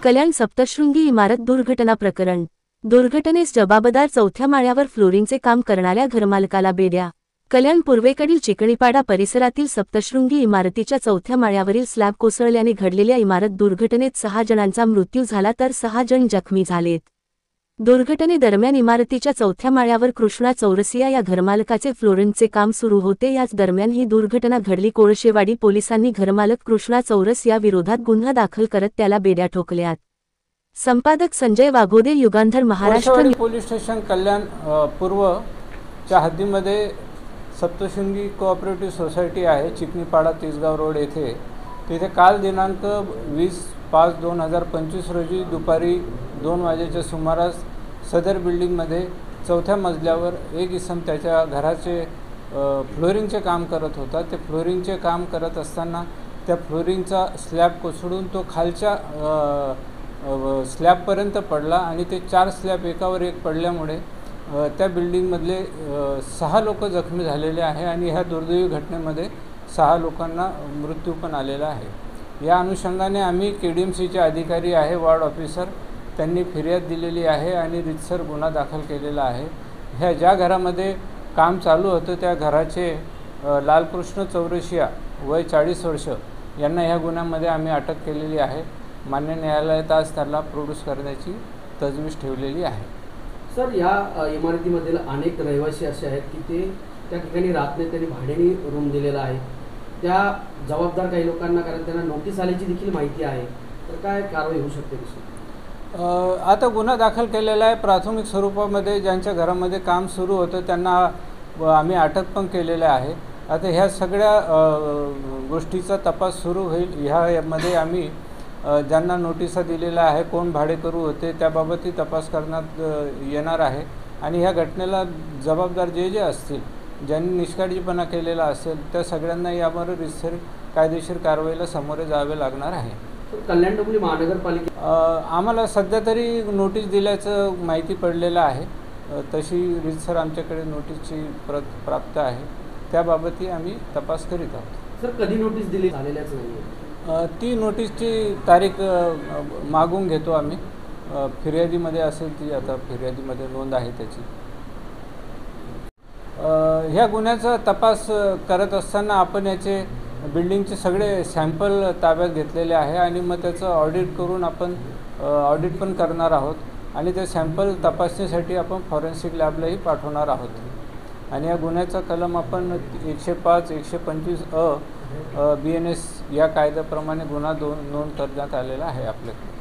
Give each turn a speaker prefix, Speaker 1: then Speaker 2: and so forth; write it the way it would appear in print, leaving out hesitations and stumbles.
Speaker 1: कल्याण सप्तशृंगी इमारत दुर्घटना प्रकरण। दुर्घटनेस जबाबदार चौथ्या माळ्यावर फ्लोरिंगचे काम करणाऱ्या घरमालकाला बेड्या। कल्याण पूर्वेकडील चिकणीपाडा परिसरातील सप्तशृंगी इमारतीच्या चौथ्या माळ्यावरील स्लॅब कोसळल्याने घडलेल्या इमारत दुर्घटनेत 6 जणांचा मृत्यू झाला तर 6 जण जखमी झालेत। दुर्घटनेदरम्यान इमारतीच्या चौथ्या माळ्यावर कृष्णा चौरसिया या घरमालकाचे फ्लोरिंगचे काम सुरू होते। याच दरम्यान ही दुर्घटना घडली। कोळशेवाडी पोलिसांनी घरमालक कृष्णा चौरसिया विरोधात गुन्हा दाखल करत त्याला बेड्या ठोकल्यात। संपादक संजय वाघोदे, युगांधर, महाराष्ट्र।
Speaker 2: पोलीस स्टेशन कल्याण पूर्व च्या हद्दीमध्ये सप्तशृंगी कोऑपरेटिव्ह सोसायटी आहे, चिकणीपाडा तिसगाव रोड येथे। तिथे काल दिनांक 20/5/2025 रोजी दुपारी 2 वाजेच्या सुमारास सदर बिल्डिंगमध्ये चौथ्या मजल्यावर एक इसम त्याच्या घराचे फ्लोरिंगचे काम करत होता। ते फ्लोरिंगचे काम करत असताना त्या फ्लोरिंगचा स्लॅब कोसळून तो खालच्या स्लॅबपर्यंत पडला आणि ते 4 स्लॅब एकावर एक पडल्यामुळे त्या बिल्डिंगमधले 6 लोक जखमी झालेले आहे आणि ह्या दुर्दैवी घटनेमध्ये 6 लोकांना मृत्यू पण आलेला आहे। या अनुषंगाने आम्ही KDMCचे अधिकारी आहे, वार्ड ऑफिसर, त्यांनी फिर्याद दिलेली आहे आणि रीतसर गुन्हा दाखल केलेला आहे। ह्या ज्या घरामध्ये काम चालू होतं त्या घराचे लालकृष्ण चौरसिया वय 40 वर्ष यांना ह्या गुन्ह्यामध्ये आम्ही अटक केलेली आहे। मान्य न्यायालयात आज त्याला प्रोड्यूस करण्याची तजवीज ठेवलेली आहे।
Speaker 3: सर, या इमारतीमधील अनेक रहिवासी असे आहेत की ते त्या ठिकाणी राहत नाही, त्यांनी भाड्याने रूम दिलेला आहे। त्या जबाबदार काही लोकांना, कारण त्यांना नोटीस आल्याची देखील माहिती आहे, तर काय कारवाई होऊ शकते?
Speaker 2: आता गुन्हा दाखल केलेला आहे। प्राथमिक स्वरूपामध्ये ज्यांच्या घरामध्ये काम सुरू होतं त्यांना आम्ही अटक पण केलेलं आहे। आता ह्या सगळ्या गोष्टीचा तपास सुरू होईल। ह्यामध्ये आम्ही ज्यांना नोटिसा दिलेल्या आहे, कोण भाडेकरू होते त्याबाबतही तपास करण्यात येणार आहे आणि ह्या घटनेला जबाबदार जे असतील, ज्यांनी निष्काळजीपणा केलेला असेल, त्या सगळ्यांना यावर रीतसर कायदेशीर कारवाईला सामोरे जावे लागणार आहे।
Speaker 3: कल्याण डोंबिवली महानगरपालिका
Speaker 2: आम्हाला सध्या तरी नोटीस दिल्याचं माहिती पडलेलं आहे। तशी रीतसर आमच्याकडे नोटीसची प्रत प्राप्त आहे, त्याबाबतही आम्ही तपास करीत आहोत।
Speaker 3: सर, कधी नोटीस दिली झालेल्याच नाही?
Speaker 2: ती नोटीसची तारीख मागून घेतो आम्ही। फिर्यादीमध्ये असेल ती, आता फिर्यादीमध्ये नोंद आहे त्याची। ह्या गुन्ह्याचा तपास करत असताना आपण याचे बिल्डिंगचे सगळे सॅम्पल ताब्यात घेतलेले आहे आणि मग त्याचं ऑडिट करून आपण ऑडिट पण करणार आहोत आणि ते सॅम्पल तपासणीसाठी आपण फॉरेन्सिक लॅबलाही पाठवणार आहोत आणि या गुन्ह्याचा कलम आपण 105, 125 BNS या कायद्याप्रमाणे गुन्हा नोंद करण्यात आलेला आहे आपल्याकडे।